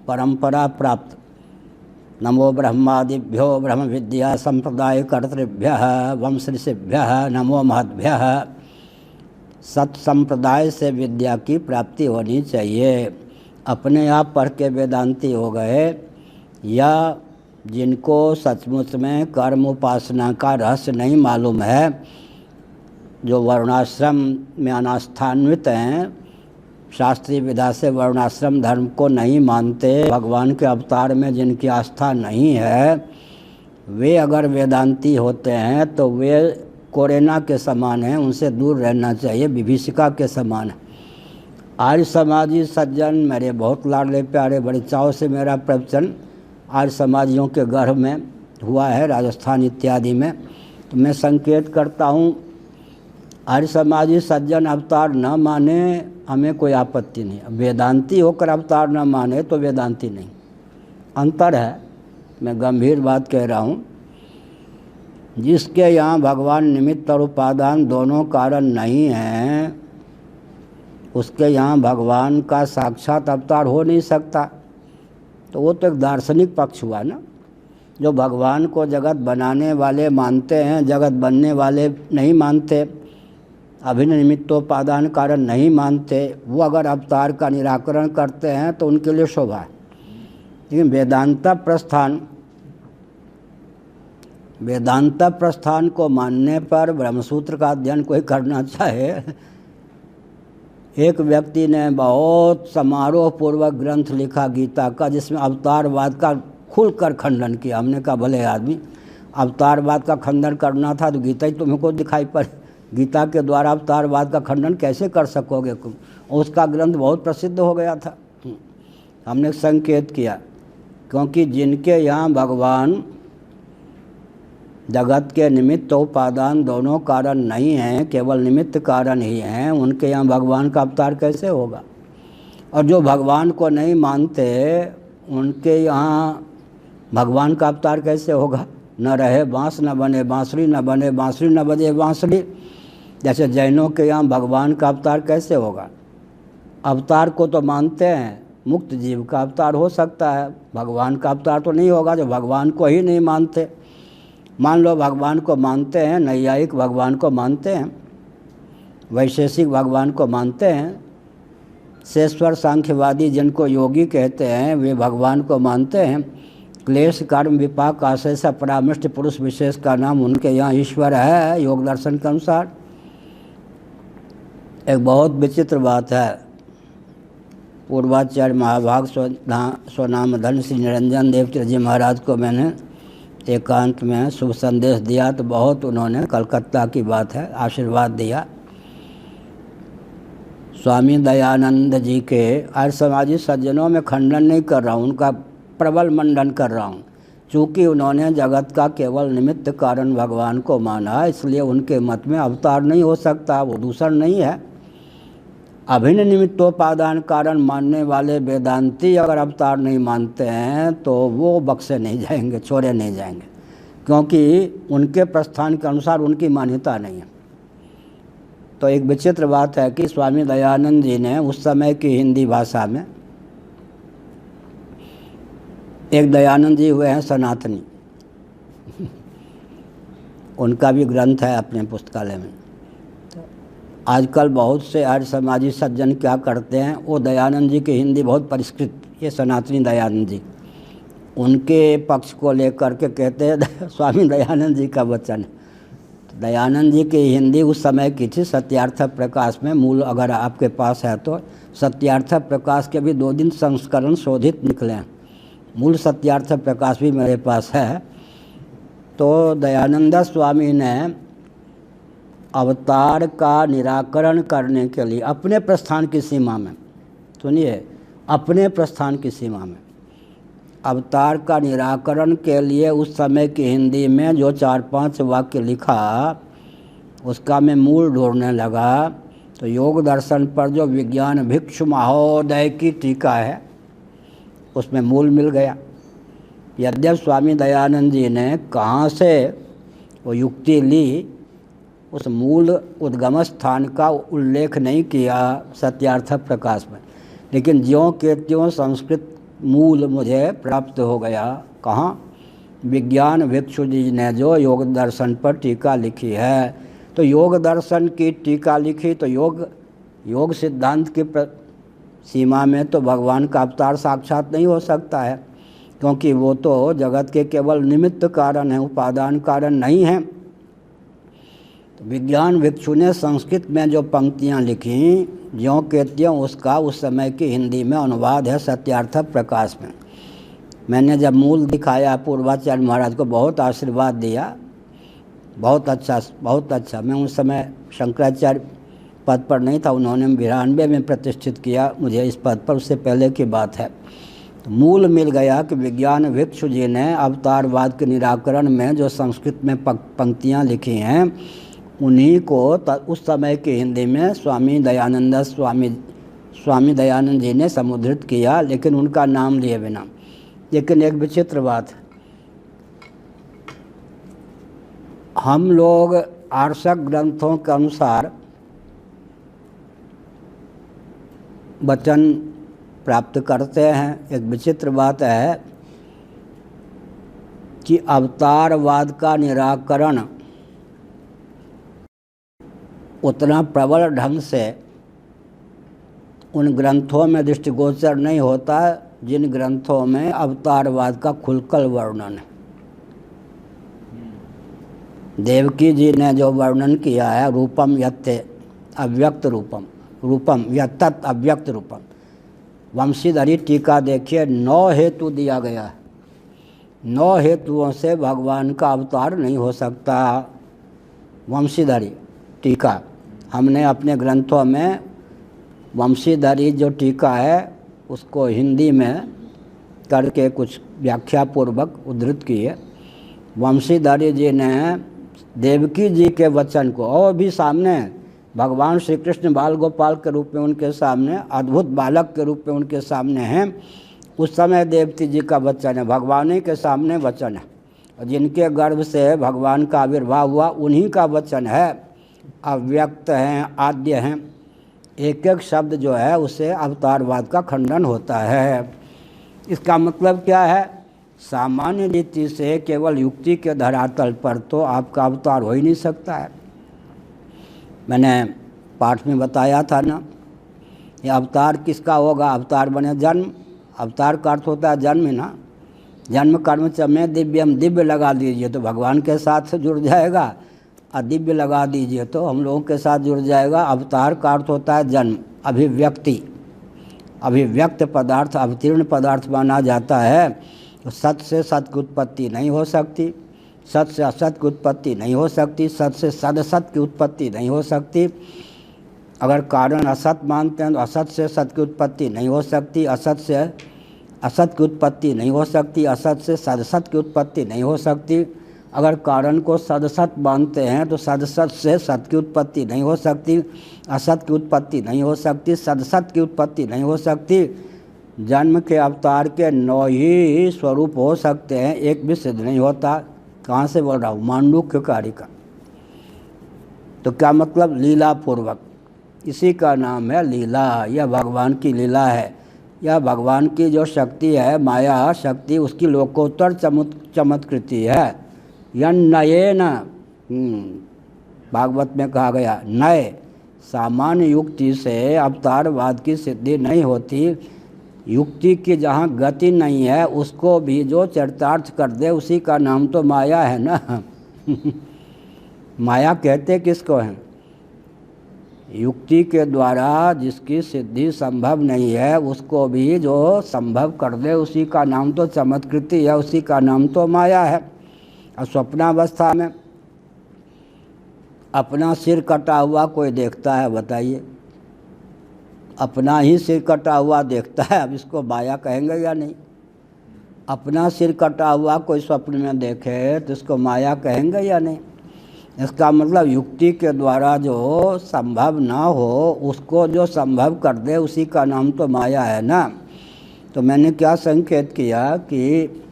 परंपरा प्राप्त। नमो ब्रह्मादिभ्यो ब्रह्म विद्या संप्रदाय कर्तृभ्यः वंश ऋषिभ्यः नमो महद्भ्यः। सत्संप्रदाय से विद्या की प्राप्ति होनी चाहिए। अपने आप पढ़ के वेदांती हो गए या जिनको सचमुच में कर्म उपासना का रहस्य नहीं मालूम है, जो वर्णाश्रम में अनास्थान्वित हैं, शास्त्रीय विधा से वर्णाश्रम धर्म को नहीं मानते, भगवान के अवतार में जिनकी आस्था नहीं है, वे अगर वेदांती होते हैं तो वे कोरोना के समान हैं, उनसे दूर रहना चाहिए, विभीषिका के समान है। आर्य समाजी सज्जन मेरे बहुत लाडले प्यारे, बड़े चाव से मेरा प्रवचन आर्य समाजियों के गर्भ में हुआ है, राजस्थान इत्यादि में। तो मैं संकेत करता हूँ, आर्य समाजी सज्जन अवतार न माने हमें कोई आपत्ति नहीं, वेदांती होकर अवतार न माने तो वेदांती नहीं। अंतर है, मैं गंभीर बात कह रहा हूँ। जिसके यहाँ भगवान निमित्त और उपादान दोनों कारण नहीं हैं, उसके यहाँ भगवान का साक्षात अवतार हो नहीं सकता। तो वो तो एक दार्शनिक पक्ष हुआ ना। जो भगवान को जगत बनाने वाले मानते हैं, जगत बनने वाले नहीं मानते, अभिन्न निमित्तोपादान कारण नहीं मानते, वो अगर अवतार का निराकरण करते हैं तो उनके लिए शोभा है। लेकिन वेदांत प्रस्थान को मानने पर ब्रह्मसूत्र का अध्ययन कोई करना चाहे। एक व्यक्ति ने बहुत समारोह पूर्वक ग्रंथ लिखा गीता का, जिसमें अवतारवाद का खुलकर खंडन किया। हमने कहा भले आदमी, अवतारवाद का खंडन करना था तो गीता ही तुमको दिखाई पड़े, गीता के द्वारा अवतारवाद का खंडन कैसे कर सकोगे तुम। उसका ग्रंथ बहुत प्रसिद्ध हो गया था। हमने संकेत किया, क्योंकि जिनके यहाँ भगवान जगत के निमित्त उपादान दोनों कारण नहीं हैं, केवल निमित्त कारण ही हैं, उनके यहाँ भगवान का अवतार कैसे होगा। और जो भगवान को नहीं मानते, उनके यहाँ भगवान का अवतार कैसे होगा। न रहे बाँस न बने बाँसुरी, न बने बाँसुरी न बजे बाँसुरी। जैसे जैनों के यहाँ भगवान का अवतार कैसे होगा। अवतार को तो मानते हैं, मुक्त जीव का अवतार हो सकता है, भगवान का अवतार तो नहीं होगा। जो भगवान को ही नहीं मानते, मान लो भगवान को मानते हैं, नैयायिक भगवान को मानते हैं, वैशेषिक भगवान को मानते हैं, शेषवर सांख्यवादी जिनको योगी कहते हैं वे भगवान को मानते हैं। क्लेश कर्म विपाक आशय से परामृष्ट पुरुष विशेष का नाम उनके यहाँ ईश्वर है, योग दर्शन के अनुसार। एक बहुत विचित्र बात है, पूर्वाचार्य महाभाग स्वनाम धन श्री निरंजन देव जी महाराज को मैंने एकांत में शुभ संदेश दिया, तो बहुत उन्होंने कलकत्ता की बात है आशीर्वाद दिया। स्वामी दयानंद जी के आर्य समाजी सज्जनों में खंडन नहीं कर रहा हूँ, उनका प्रबल मंडन कर रहा हूँ। चूँकि उन्होंने जगत का केवल निमित्त कारण भगवान को माना, इसलिए उनके मत में अवतार नहीं हो सकता, वो दूषण नहीं है। अभिन्न निमित्तोपादान कारण मानने वाले वेदांती अगर अवतार नहीं मानते हैं तो वो बख्शे नहीं जाएंगे, छोड़े नहीं जाएंगे, क्योंकि उनके प्रस्थान के अनुसार उनकी मान्यता नहीं है। तो एक विचित्र बात है कि स्वामी दयानंद जी ने उस समय की हिंदी भाषा में, एक दयानंद जी हुए हैं सनातनी, उनका भी ग्रंथ है अपने पुस्तकालय में। आजकल बहुत से आर्य समाजी सज्जन क्या करते हैं, वो दयानंद जी की हिंदी बहुत परिष्कृत, ये सनातनी दयानंद जी, उनके पक्ष को लेकर के कहते हैं स्वामी दयानंद जी का वचन है। तो दयानंद जी की हिंदी उस समय की थी सत्यार्थ प्रकाश में, मूल अगर आपके पास है तो सत्यार्थ प्रकाश के भी 2 दिन संस्करण शोधित निकले हैं, मूल सत्यार्थ प्रकाश भी मेरे पास है। तो दयानंद स्वामी ने अवतार का निराकरण करने के लिए अपने प्रस्थान की सीमा में, सुनिए, अपने प्रस्थान की सीमा में अवतार का निराकरण के लिए उस समय की हिंदी में जो 4-5 वाक्य लिखा, उसका मैं मूल ढूंढने लगा। तो योग दर्शन पर जो विज्ञान भिक्षु महोदय की टीका है, उसमें मूल मिल गया। यद्यपि स्वामी दयानंद जी ने कहाँ से वो युक्ति ली, उस मूल उद्गम स्थान का उल्लेख नहीं किया सत्यार्थ प्रकाश में, लेकिन ज्यों के त्यों संस्कृत मूल मुझे प्राप्त हो गया। कहाँ? विज्ञान भिक्षु जी ने जो योग दर्शन पर टीका लिखी है, तो योग दर्शन की टीका लिखी तो योग सिद्धांत की सीमा में तो भगवान का अवतार साक्षात नहीं हो सकता है, क्योंकि वो तो जगत के केवल निमित्त कारण है, उपादान कारण नहीं है। तो विज्ञान भिक्षु ने संस्कृत में जो पंक्तियाँ लिखी, ज्यों के त्यों उसका उस समय की हिंदी में अनुवाद है सत्यार्थ प्रकाश में। मैंने जब मूल दिखाया पूर्वाचार्य महाराज को बहुत आशीर्वाद दिया, बहुत अच्छा। मैं उस समय शंकराचार्य पद पर नहीं था, उन्होंने 92 में प्रतिष्ठित किया मुझे इस पद पर, उससे पहले की बात है। तो मूल मिल गया कि विज्ञान भिक्षु जी ने अवतारवाद के निराकरण में जो संस्कृत में पंक्तियाँ लिखी हैं, उन्हीं को उस समय की हिंदी में स्वामी दयानंद जी ने समुद्रित किया, लेकिन उनका नाम लिए बिना। लेकिन एक विचित्र बात है, हम लोग आर्षक ग्रंथों के अनुसार वचन प्राप्त करते हैं। एक विचित्र बात है कि अवतारवाद का निराकरण उतना प्रबल ढंग से उन ग्रंथों में दृष्टिगोचर नहीं होता जिन ग्रंथों में अवतारवाद का खुलकर वर्णन है। देवकी जी ने जो वर्णन किया है, रूपम यत्ते अव्यक्त रूपम, रूपम यत्तत् अव्यक्त रूपम, वंशीधरी टीका देखिए, 9 हेतु दिया गया है। 9 हेतुओं से भगवान का अवतार नहीं हो सकता। वंशीधरी टीका हमने अपने ग्रंथों में वंशीधरी जो टीका है उसको हिंदी में करके कुछ व्याख्या पूर्वक उद्धृत की है। वंशीधरी जी ने देवकी जी के वचन को, और भी सामने भगवान श्री कृष्ण बाल गोपाल के रूप में उनके सामने, अद्भुत बालक के रूप में उनके सामने हैं। उस समय देवकी जी का वचन है, भगवान ही के सामने वचन है, और जिनके गर्भ से भगवान का आविर्भाव हुआ उन्हीं का वचन है। अव्यक्त हैं, आद्य हैं, एक एक शब्द जो है उससे अवतारवाद का खंडन होता है। इसका मतलब क्या है? सामान्य रीति से केवल युक्ति के धरातल पर तो आपका अवतार हो ही नहीं सकता है। मैंने पाठ में बताया था ना, ये अवतार किसका होगा? अवतार बने जन्म, अवतार का अर्थ होता है जन्म ना। जन्म कर्म च में दिव्यम, दिव्य लगा दीजिए तो भगवान के साथ जुड़ जाएगा, और दिव्य लगा दीजिए तो हम लोगों के साथ जुड़ जाएगा। अवतार का अर्थ होता है जन्म, अभिव्यक्ति, अभिव्यक्त पदार्थ अवतीर्ण पदार्थ माना जाता है। तो सत से सत की उत्पत्ति नहीं हो सकती, सत से असत की उत्पत्ति नहीं हो सकती, सत से सदसत की उत्पत्ति नहीं हो सकती। अगर कारण असत मानते हैं तो असत से सत की उत्पत्ति नहीं हो सकती, असत से असत की उत्पत्ति नहीं हो सकती, असत से सदसत की उत्पत्ति नहीं हो सकती। अगर कारण को सदसत मानते हैं तो सदसत से सत की उत्पत्ति नहीं हो सकती, असत की उत्पत्ति नहीं हो सकती, सदसत की उत्पत्ति नहीं हो सकती। जन्म के अवतार के 9 ही स्वरूप हो सकते हैं, एक भी सिद्ध नहीं होता। कहाँ से बोल रहा हूँ? मांडूक्य कारिका। तो क्या मतलब? लीला पूर्वक, इसी का नाम है लीला। यह भगवान की लीला है, यह भगवान की जो शक्ति है, माया शक्ति, उसकी लोकोत्तर चमत्कृति है। यन्नयेन, भागवत में कहा गया, नए सामान्य युक्ति से अवतारवाद की सिद्धि नहीं होती। युक्ति की जहाँ गति नहीं है उसको भी जो चरितार्थ कर दे उसी का नाम तो माया है ना। माया कहते किसको हैं? युक्ति के द्वारा जिसकी सिद्धि संभव नहीं है उसको भी जो संभव कर दे उसी का नाम तो चमत्कृति है, उसी का नाम तो माया है। और स्वप्नावस्था में अपना सिर कटा हुआ कोई देखता है? बताइए, अपना ही सिर कटा हुआ देखता है, अब इसको माया कहेंगे या नहीं? अपना सिर कटा हुआ कोई स्वप्न में देखे तो इसको माया कहेंगे या नहीं? इसका मतलब युक्ति के द्वारा जो संभव ना हो उसको जो संभव कर दे उसी का नाम तो माया है ना। तो मैंने क्या संकेत किया कि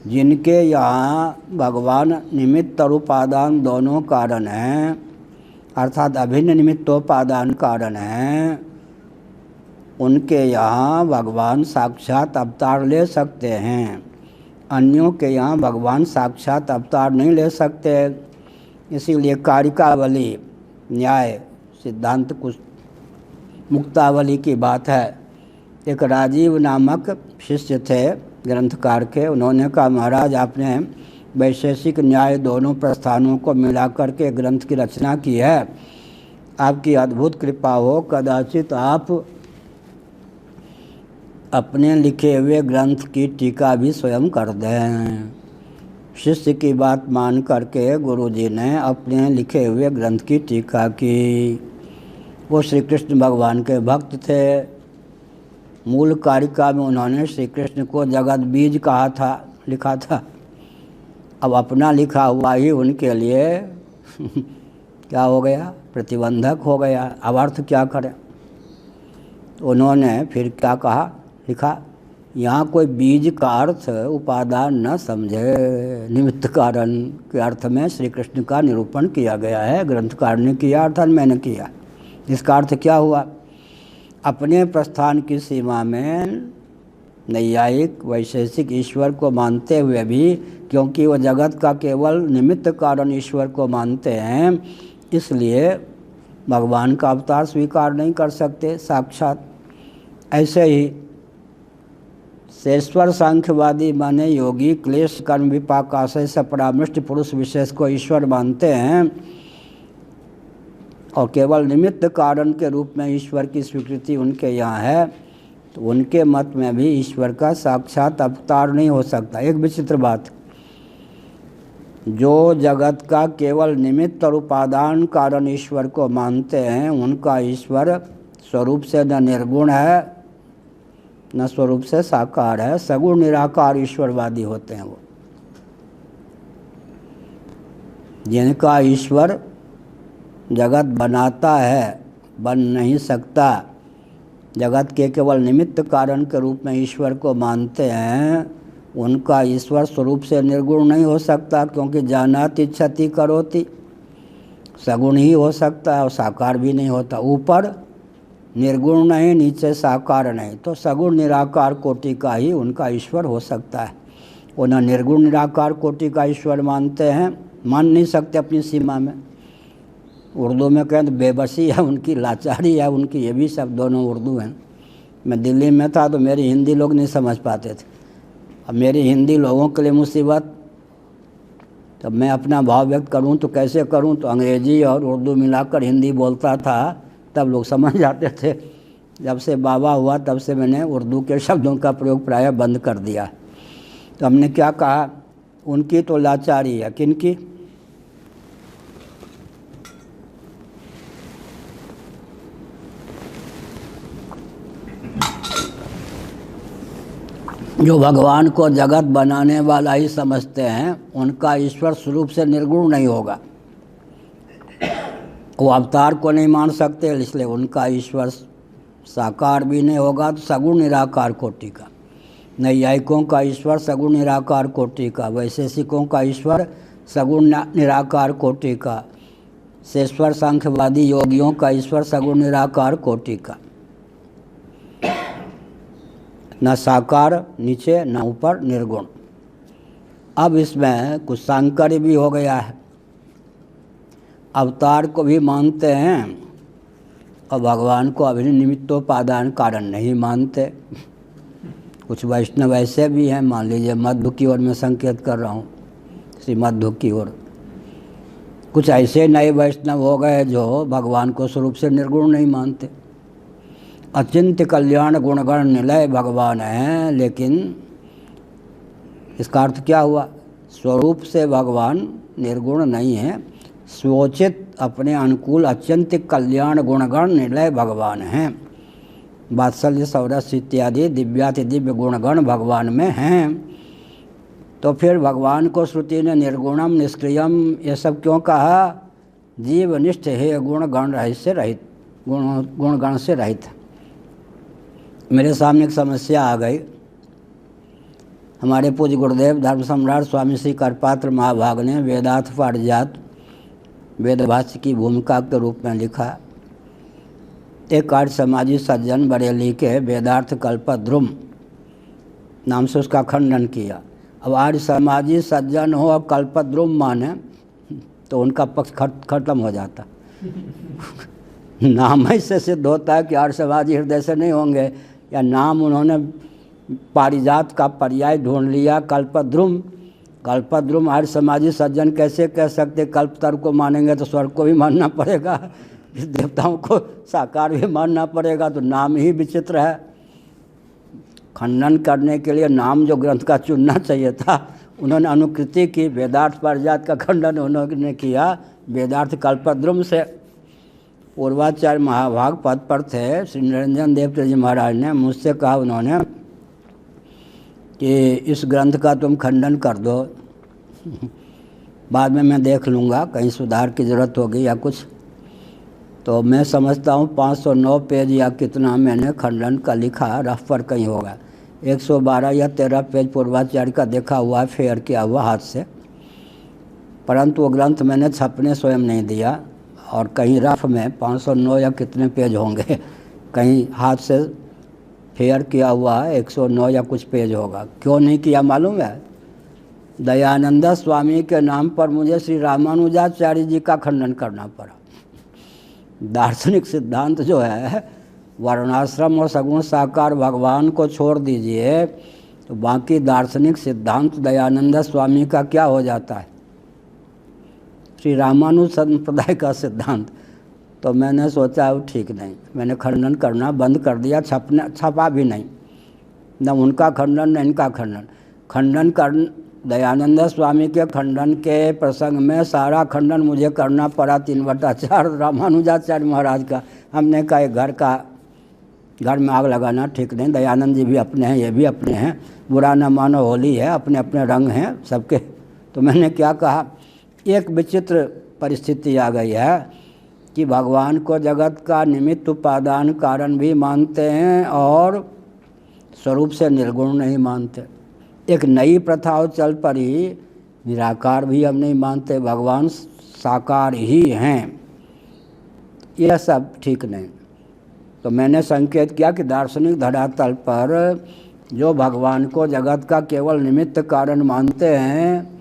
जिनके यहाँ भगवान निमित्त और उपादान दोनों कारण हैं, अर्थात अभिन्न निमित्तोपादान कारण हैं, उनके यहाँ भगवान साक्षात अवतार ले सकते हैं, अन्यों के यहाँ भगवान साक्षात अवतार नहीं ले सकते। इसीलिए कारिकावली न्याय सिद्धांत कुछ मुक्तावली की बात है। एक राजीव नामक शिष्य थे ग्रंथकार के, उन्होंने कहा महाराज आपने वैशेषिक न्याय दोनों प्रस्थानों को मिलाकर के ग्रंथ की रचना की है, आपकी अद्भुत कृपा हो, कदाचित आप अपने लिखे हुए ग्रंथ की टीका भी स्वयं कर दें। शिष्य की बात मान करके गुरुजी ने अपने लिखे हुए ग्रंथ की टीका की। वो श्री कृष्ण भगवान के भक्त थे। मूल कारिका में उन्होंने श्री कृष्ण को जगत बीज कहा था, लिखा था। अब अपना लिखा हुआ ही उनके लिए क्या हो गया, प्रतिबंधक हो गया। अब अर्थ क्या करें। उन्होंने फिर क्या कहा, लिखा यहाँ कोई बीज का अर्थ उपादान न समझे, निमित्त कारण के अर्थ में श्री कृष्ण का निरूपण किया गया है। ग्रंथकार ने किया अर्थात मैंने किया। इसका अर्थ क्या हुआ, अपने प्रस्थान की सीमा में नैयायिक वैशेषिक ईश्वर को मानते हुए भी, क्योंकि वो जगत का केवल निमित्त कारण ईश्वर को मानते हैं, इसलिए भगवान का अवतार स्वीकार नहीं कर सकते साक्षात। ऐसे ही शेश्वर सांख्यवादी माने योगी क्लेश कर्म विपाक आशय से परामृष्ट पुरुष विशेष को ईश्वर मानते हैं और केवल निमित्त कारण के रूप में ईश्वर की स्वीकृति उनके यहाँ है, तो उनके मत में भी ईश्वर का साक्षात अवतार नहीं हो सकता। एक विचित्र बात, जो जगत का केवल निमित्त और उपादान कारण ईश्वर को मानते हैं, उनका ईश्वर स्वरूप से न निर्गुण है न स्वरूप से साकार है, सगुण निराकार ईश्वरवादी होते हैं वो। जिनका ईश्वर जगत बनाता है, बन नहीं सकता, जगत के केवल निमित्त कारण के रूप में ईश्वर को मानते हैं, उनका ईश्वर स्वरूप से निर्गुण नहीं हो सकता, क्योंकि जानाति इच्छति करोति, सगुण ही हो सकता है और साकार भी नहीं होता। ऊपर निर्गुण नहीं, नीचे साकार नहीं, तो सगुण निराकार कोटि का ही उनका ईश्वर हो सकता है। उन्हें निर्गुण निराकार कोटि का ईश्वर मानते हैं, मान नहीं सकते अपनी सीमा में। उर्दू में कहें तो बेबसी है उनकी, लाचारी है उनकी, ये भी सब दोनों उर्दू हैं। मैं दिल्ली में था तो मेरी हिंदी लोग नहीं समझ पाते थे। अब मेरी हिंदी लोगों के लिए मुसीबत, तब मैं अपना भाव व्यक्त करूं तो कैसे करूं, तो अंग्रेजी और उर्दू मिलाकर हिंदी बोलता था, तब लोग समझ जाते थे। जब से बाबा हुआ तब से मैंने उर्दू के शब्दों का प्रयोग प्रायः बंद कर दिया। तो हमने क्या कहा, उनकी तो लाचारी है, किनकी, जो भगवान को जगत बनाने वाला ही समझते हैं, उनका ईश्वर स्वरूप से निर्गुण नहीं होगा। वो अवतार को नहीं मान सकते, इसलिए उनका ईश्वर साकार भी नहीं होगा, तो सगुण निराकार कोटि का। नैयायिकों का ईश्वर सगुण निराकार कोटि का, वैशेषिकों का ईश्वर सगुण निराकार कोटि का, शेश्वर सांख्यवादी योगियों का ईश्वर सगुण निराकार कोटि का। न साकार नीचे न ऊपर निर्गुण। अब इसमें कुछ सांकर्य भी हो गया है। अवतार को भी मानते हैं और भगवान को अभी निमित्तोपादान कारण नहीं मानते। कुछ वैष्णव ऐसे भी हैं, मान लीजिए मध्य की ओर में संकेत कर रहा हूँ, श्री मध्य की ओर। कुछ ऐसे नए वैष्णव हो गए जो भगवान को स्वरूप से निर्गुण नहीं मानते। अचिंत्य कल्याण गुणगण निलय भगवान हैं, लेकिन इसका अर्थ क्या हुआ, स्वरूप से भगवान निर्गुण नहीं है, स्वोचित अपने अनुकूल अचिंत्य कल्याण गुणगण निलय भगवान हैं। वात्सल्य सौरस इत्यादि दिव्याति दिव्य गुणगण भगवान में हैं। तो फिर भगवान को श्रुति ने निर्गुणम निष्क्रियम ये सब क्यों कहा, जीवनिष्ठ है गुणगण रहस्य रहित, गुणगण से रहित। मेरे सामने एक समस्या आ गई। हमारे पूज्य गुरुदेव धर्म सम्राट स्वामी श्री करपात्र महाभाग ने वेदार्थ पारिजात वेद भाष्य की भूमिका के रूप में लिखा एक आर्य समाजी सज्जन बरेली के वेदार्थ कल्पद्रुम नाम से उसका खंडन किया। अब आर्य समाजी सज्जन हो और कल्पद्रुम माने तो उनका पक्ष खत्म हो जाता। नाम ऐसे सिद्ध होता है कि आर्य समाजी हृदय से नहीं होंगे, या नाम उन्होंने पारिजात का पर्याय ढूंढ लिया कल्पद्रुम। कल्पद्रुम आर्य समाजी सज्जन कैसे कह सकते? कल्पतरु को मानेंगे तो स्वर्ग को भी मानना पड़ेगा, देवताओं को साकार भी मानना पड़ेगा, तो नाम ही विचित्र है। खंडन करने के लिए नाम जो ग्रंथ का चुनना चाहिए था उन्होंने अनुकृति की, वेदार्थ पारिजात का खंडन उन्होंने किया वेदार्थ कल्पद्रुम से। पूर्वाचार्य महाभाग पद पर थे श्री निरंजन देव जी महाराज ने मुझसे कहा उन्होंने कि इस ग्रंथ का तुम खंडन कर दो, बाद में मैं देख लूँगा कहीं सुधार की ज़रूरत होगी या कुछ। तो मैं समझता हूँ 509 पेज या कितना मैंने खंडन का लिखा, रफ पर कहीं होगा। 112 या 13 पेज पूर्वाचार्य का देखा हुआ है, फेयर किया हुआ हाथ से, परंतु वो ग्रंथ मैंने छपने स्वयं नहीं दिया। और कहीं रफ में 509 या कितने पेज होंगे, कहीं हाथ से फेयर किया हुआ है 109 या कुछ पेज होगा। क्यों नहीं किया मालूम है? दयानंद स्वामी के नाम पर मुझे श्री रामानुजाचार्य जी का खंडन करना पड़ा। दार्शनिक सिद्धांत जो है, वर्णाश्रम और सगुण साकार भगवान को छोड़ दीजिए तो बाकी दार्शनिक सिद्धांत दयानंद स्वामी का क्या हो जाता है? श्री रामानुज संप्रदाय का सिद्धांत। तो मैंने सोचा वो ठीक नहीं, मैंने खंडन करना बंद कर दिया, छपा भी नहीं, न उनका खंडन न इनका खंडन। खंडन कर दयानंद स्वामी के खंडन के प्रसंग में सारा खंडन मुझे करना पड़ा 3/4 रामानुजाचार्य महाराज का। हमने कहा घर में आग लगाना ठीक नहीं, दयानंद जी भी अपने हैं, ये भी अपने हैं, बुरा न मानो, होली है, अपने अपने रंग हैं सबके। तो मैंने क्या कहा, एक विचित्र परिस्थिति आ गई है कि भगवान को जगत का निमित्त उपादान कारण भी मानते हैं और स्वरूप से निर्गुण नहीं मानते। एक नई प्रथा चल पड़ी, निराकार भी हम नहीं मानते, भगवान साकार ही हैं। यह सब ठीक नहीं। तो मैंने संकेत किया कि दार्शनिक धरातल पर जो भगवान को जगत का केवल निमित्त कारण मानते हैं,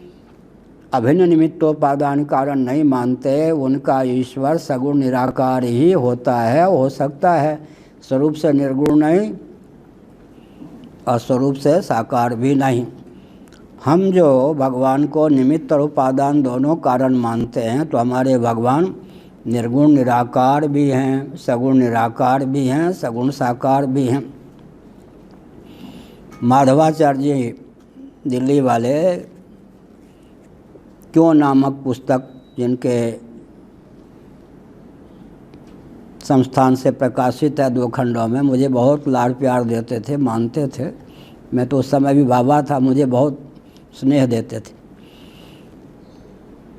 अभिन्न निमित्तोपादान कारण नहीं मानते, उनका ईश्वर सगुण निराकार ही होता है, हो सकता है स्वरूप से निर्गुण नहीं और स्वरूप से साकार भी नहीं। हम जो भगवान को निमित्त और उपादान दोनों कारण मानते हैं, तो हमारे भगवान निर्गुण निराकार भी हैं, सगुण निराकार भी हैं, सगुण साकार भी हैं। माधवाचार्य जी दिल्ली वाले क्यों नामक पुस्तक जिनके संस्थान से प्रकाशित है 2 खंडों में, मुझे बहुत लाड़ प्यार देते थे, मानते थे। मैं तो उस समय भी बाबा था, मुझे बहुत स्नेह देते थे।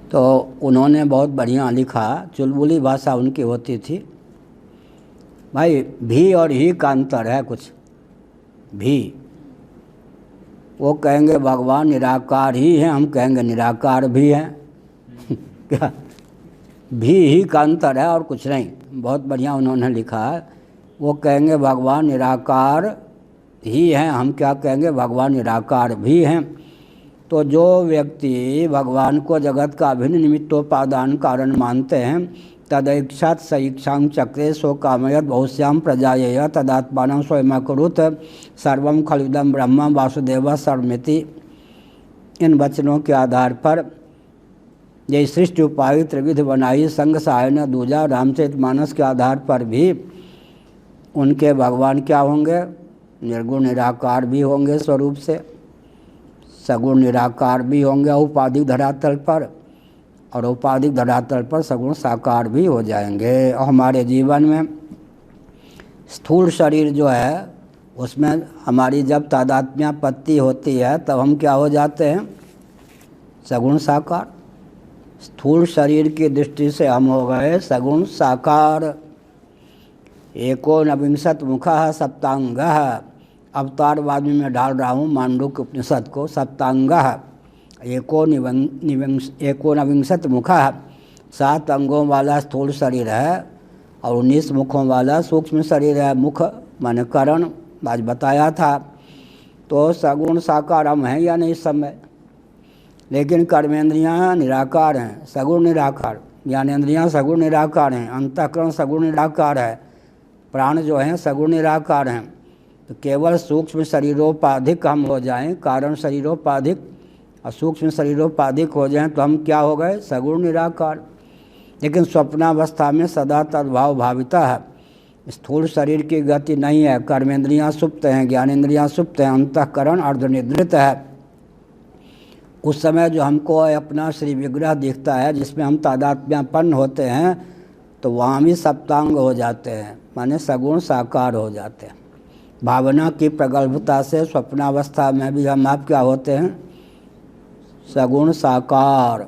तो उन्होंने बहुत बढ़िया लिखा, चुलबुली भाषा उनकी होती थी। भाई भी और ही का अंतर है कुछ। भी वो कहेंगे भगवान निराकार ही हैं, हम कहेंगे निराकार भी हैं। क्या भी ही का अंतर है और कुछ नहीं। बहुत बढ़िया उन्होंने लिखा है। वो कहेंगे भगवान निराकार ही हैं, हम क्या कहेंगे भगवान निराकार भी हैं। तो जो व्यक्ति भगवान को जगत का अभिन्न निमित्तोपादान कारण मानते हैं, तदैक्षात् स इक्षां चक्रे सो कामयत बहुश्याम प्रजायेय तदात्मानं स्वयं अकुरुत सर्वं खलुदं ब्रह्म वासुदेव सर्वमिति। इन वचनों के आधार पर ये सृष्टि उपाय त्रिविध बनाई, संग सहायन दूजा, रामचरितमानस के आधार पर भी उनके भगवान क्या होंगे? निर्गुण निराकार भी होंगे स्वरूप से, सगुण निराकार भी होंगे औपाधिक धरातल पर, और औपाधिक धरातल पर सगुण साकार भी हो जाएंगे। और हमारे जीवन में स्थूल शरीर जो है उसमें हमारी जब तादात्म्यापत्ति होती है तब हम क्या हो जाते हैं? सगुण साकार। स्थूल शरीर की दृष्टि से हम हो गए सगुण साकार। एकोनविंशत मुखः सप्तांगः, अवतारवाद में मैं डाल रहा हूँ मांडुक्य उपनिषद को। सप्तांगः एकोनविंशत मुखः, 7 अंगों वाला स्थूल शरीर है। और 19 मुखों वाला सूक्ष्म शरीर है। मुख माने करण, आज बताया था। तो सगुण साकार हम हैं या नहीं इस समय, लेकिन कर्मेंद्रियाँ निराकार हैं, सगुण निराकार। ज्ञानेंद्रियाँ सगुण निराकार हैं, अंतःकरण सगुण निराकार है, प्राण जो हैं सगुण निराकार हैं। तो केवल सूक्ष्म शरीरोपाधिक हम हो जाएं, कारण शरीरोपाधिक और सूक्ष्म शरीरोपाधिक हो जाएं तो हम क्या हो गए, सगुण निराकार। लेकिन स्वप्नावस्था में सदा तद्भाव भाविता है। स्थूल शरीर की गति नहीं है, कर्मेंद्रियाँ सुप्त हैं, ज्ञानेंद्रियाँ सुप्त हैं, अंतःकरण अर्धनिद्रित है। उस समय जो हमको अपना श्री विग्रह दिखता है जिसमें हम तादात्म्यपन्न होते हैं, तो वहाँ भी सप्तांग हो जाते हैं, माने सगुण साकार हो जाते हैं। भावना की प्रगल्भता से स्वप्नावस्था में भी हम आप क्या होते हैं, सगुण साकार।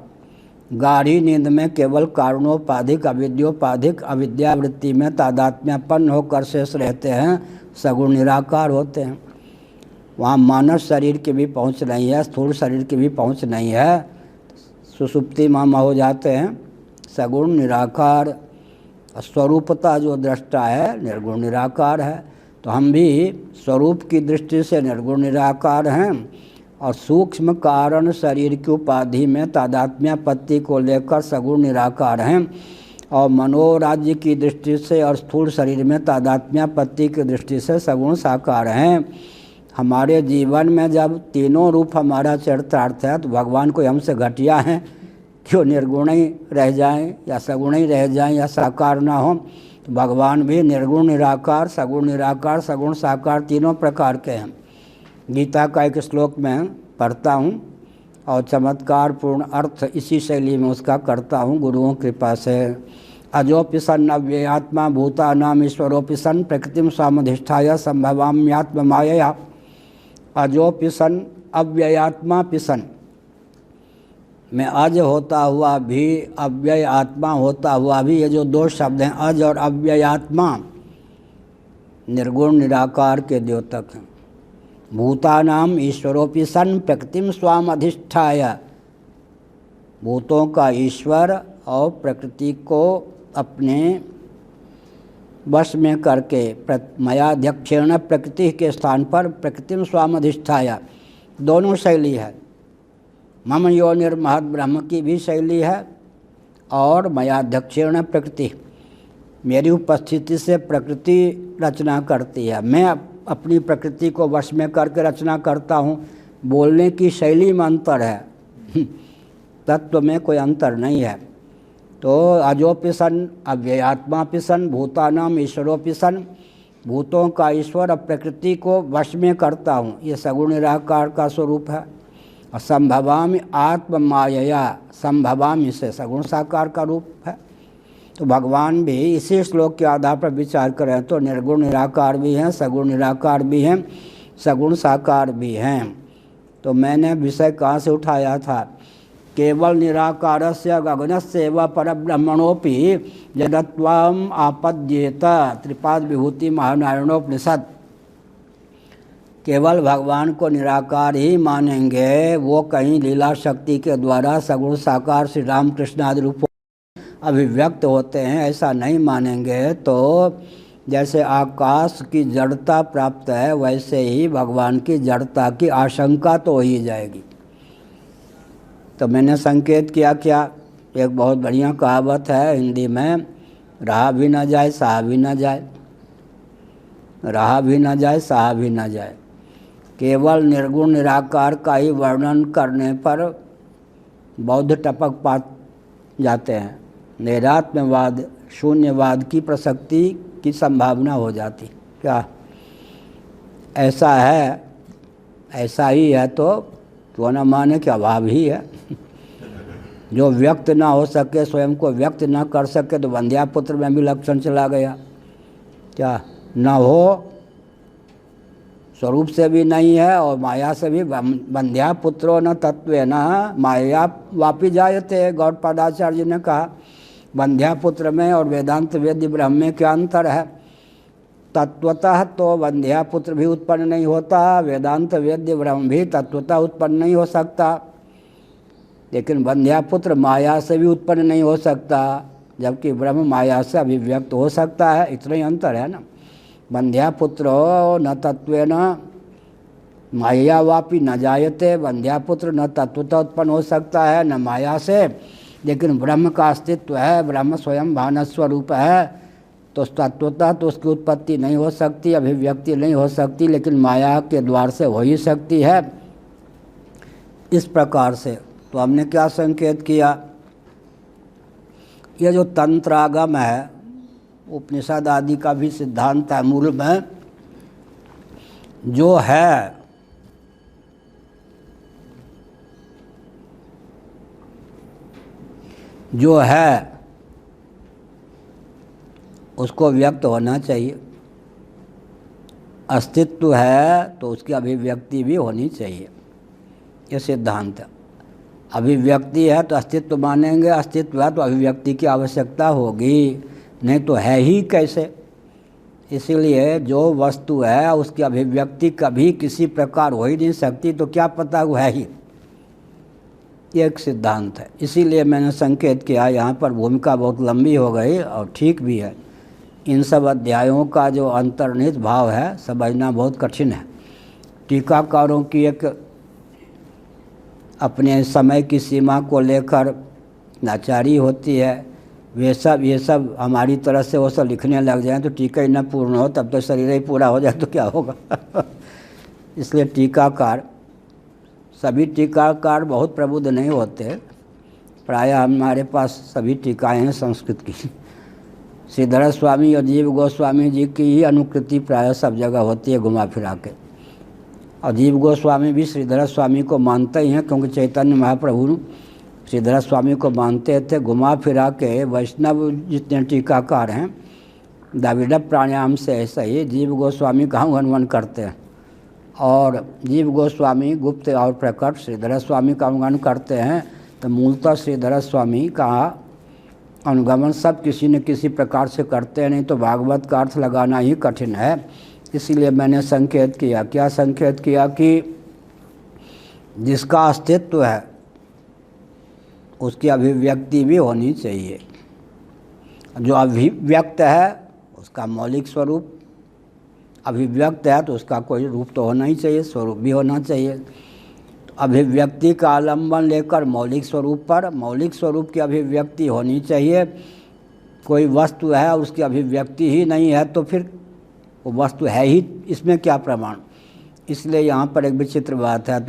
गाढ़ी नींद में केवल कारणोपाधिक अविद्योपाधिक अविद्यावृत्ति में तादात्म्यपन्न होकर शेष रहते हैं, सगुण निराकार होते हैं। वहाँ मानव शरीर की भी पहुँच नहीं है, स्थूल शरीर की भी पहुँच नहीं है, सुसुप्ति में हो जाते हैं, सगुण निराकार। स्वरूपता जो दृष्टा है निर्गुण निराकार है। तो हम भी स्वरूप की दृष्टि से निर्गुण निराकार हैं और सूक्ष्म कारण शरीर की उपाधि में तादात्म्यपत्ति को लेकर सगुण निराकार हैं, और मनोराज्य की दृष्टि से और स्थूल शरीर में तादात्म्यपत्ति की दृष्टि से सगुण साकार हैं। हमारे जीवन में जब तीनों रूप हमारा चरितार्थ है तो भगवान कोई हमसे घटिया हैं, क्यों निर्गुण ही रह जाएं या सगुण ही रह जाएं या साकार ना हो। तो भगवान भी निर्गुण निराकार, सगुण साकार तीनों प्रकार के हैं। गीता का एक श्लोक में पढ़ता हूँ और चमत्कार पूर्ण अर्थ इसी शैली में उसका करता हूँ गुरुओं की कृपा से। अजोपि सन् अव्ययात्मा भूतानाम ईश्वरोपि सन् प्रकृतिम स्वामधिष्ठाय संभवाम्यात्म मायया। अजोपि सन् अव्ययात्मा पिसन, मैं अज होता हुआ भी अव्यय आत्मा होता हुआ भी, ये जो दो शब्द हैं अज और अव्ययात्मा, निर्गुण निराकार के द्योतक हैं। भूतानाम ईश्वरोपि सन् प्रकृतिम स्वाम अधिष्ठाय, भूतों का ईश्वर और प्रकृति को अपने वश में करके मयाध्यक्षेण प्रकृति के स्थान पर प्रकृतिम स्वाम अधिष्ठाय, दोनों शैली है। मम योनिर्महद् ब्रह्म की भी शैली है और मयाध्यक्षेण प्रकृति, मेरी उपस्थिति से प्रकृति रचना करती है, मैं अपनी प्रकृति को वश में करके रचना करता हूँ। बोलने की शैली में अंतर है, तत्व में कोई अंतर नहीं है। तो अजोपि सन् अव्ययात्मा सन् भूतानाम ईश्वरोपि सन्, भूतों का ईश्वर और प्रकृति को वश में करता हूँ, ये सगुण निराकार का स्वरूप है। और संभवामि आत्म मायया, संभवामि से सगुण साकार का रूप है। तो भगवान भी इसी श्लोक के आधार पर विचार करें तो निर्गुण निराकार भी हैं, सगुण निराकार भी हैं, सगुण साकार भी हैं। तो मैंने विषय कहाँ से उठाया था, केवल निराकारस्य गगनस्यैव परब्रह्मणोपि यदत्वम् आपद्येत त्रिपाद विभूति महानारायणोपनिषद। केवल भगवान को निराकार ही मानेंगे, वो कहीं लीला शक्ति के द्वारा सगुण साकार श्री रामकृष्ण आदि रूपों अभिव्यक्त होते हैं, ऐसा नहीं मानेंगे तो जैसे आकाश की जड़ता प्राप्त है वैसे ही भगवान की जड़ता की आशंका तो हो ही जाएगी। तो मैंने संकेत किया क्या, एक बहुत बढ़िया कहावत है हिंदी में, रहा भी ना जाए सहा भी ना जाए, रहा भी ना जाए सहा भी ना जाए। केवल निर्गुण निराकार का ही वर्णन करने पर बौद्ध टपक पा जाते हैं, निरात्मवाद शून्यवाद की प्रसक्ति की संभावना हो जाती। क्या ऐसा है, ऐसा ही है तो क्यों न माने कि अभाव ही है। जो व्यक्त ना हो सके, स्वयं को व्यक्त ना कर सके, तो वंध्यापुत्र में भी लक्षण चला गया। क्या न हो, स्वरूप से भी नहीं है और माया से भी। वंध्यापुत्रो न तत्वेन माया वापि जायते, गौड़पादाचार्य ने कहा वंध्यापुत्र में और वेदांत वेद्य ब्रह्म में क्या अंतर है। तत्वतः तो वंध्यापुत्र भी उत्पन्न नहीं होता, वेदांत वेद्य ब्रह्म भी तत्वतः उत्पन्न नहीं हो सकता, लेकिन वंध्यापुत्र माया से भी उत्पन्न नहीं हो सकता। जबकि ब्रह्म माया से अभिव्यक्त हो सकता है। इतना ही अंतर है ना। बंध्या पुत्र न तत्वेन माया वापी न जायते, बंध्या पुत्र न तत्वतः उत्पन्न हो सकता है न माया से, लेकिन ब्रह्म का अस्तित्व है, ब्रह्म स्वयं भान स्वरूप है, तो तत्वतः तो उसकी उत्पत्ति नहीं हो सकती, अभिव्यक्ति नहीं हो सकती, लेकिन माया के द्वार से हो ही सकती है। इस प्रकार से तो हमने क्या संकेत किया, ये जो तंत्रागम है उपनिषद आदि का भी सिद्धांत है, मूल में जो है उसको व्यक्त होना चाहिए। अस्तित्व है तो उसकी अभिव्यक्ति भी होनी चाहिए, ये सिद्धांत है। अभिव्यक्ति है तो अस्तित्व मानेंगे, अस्तित्व है तो अभिव्यक्ति की आवश्यकता होगी, नहीं तो है ही कैसे। इसीलिए जो वस्तु है उसकी अभिव्यक्ति कभी किसी प्रकार हो ही नहीं सकती, तो क्या पता वो है ही, ये एक सिद्धांत है। इसीलिए मैंने संकेत किया। यहाँ पर भूमिका बहुत लंबी हो गई और ठीक भी है। इन सब अध्यायों का जो अंतर्निहित भाव है समझना बहुत कठिन है। टीकाकारों की एक अपने समय की सीमा को लेकर लाचारी होती है। ये सब हमारी तरह से वो सब लिखने लग जाएं तो टीका ही न पूर्ण हो, तब तो शरीर ही पूरा हो जाए तो क्या होगा। इसलिए टीकाकार, सभी टीकाकार बहुत प्रबुद्ध नहीं होते। प्रायः हमारे पास सभी टीकाएँ हैं संस्कृत की। श्रीधर स्वामी और जीव गोस्वामी जी की ही अनुकृति प्रायः सब जगह होती है घुमा फिरा के। और जीव गोस्वामी भी श्रीधर स्वामी को मानते ही हैं, क्योंकि चैतन्य महाप्रभु श्रीधर स्वामी को मानते थे। घुमा फिरा के वैष्णव जितने टीकाकार हैं द्रविड़ प्राणायाम से ऐसा ही जीव गोस्वामी का अनुगमन करते हैं, और जीव गोस्वामी गुप्त और प्रकट श्रीधर स्वामी का अनुगमन करते हैं। तो मूलतः श्रीधर स्वामी का अनुगमन सब किसी न किसी प्रकार से करते हैं, नहीं तो भागवत का अर्थ लगाना ही कठिन है। इसलिए मैंने संकेत किया, क्या संकेत किया कि जिसका अस्तित्व है उसकी अभिव्यक्ति भी होनी चाहिए। जो अभिव्यक्त है उसका मौलिक स्वरूप, अभिव्यक्त है तो उसका कोई रूप तो होना ही चाहिए, स्वरूप भी होना चाहिए। तो अभिव्यक्ति का आलम्बन लेकर मौलिक स्वरूप पर, मौलिक स्वरूप की अभिव्यक्ति होनी चाहिए। कोई वस्तु है और उसकी अभिव्यक्ति ही नहीं है तो फिर वो वस्तु है ही, इसमें क्या प्रमाण। इसलिए यहाँ पर एक विचित्र बात है। तो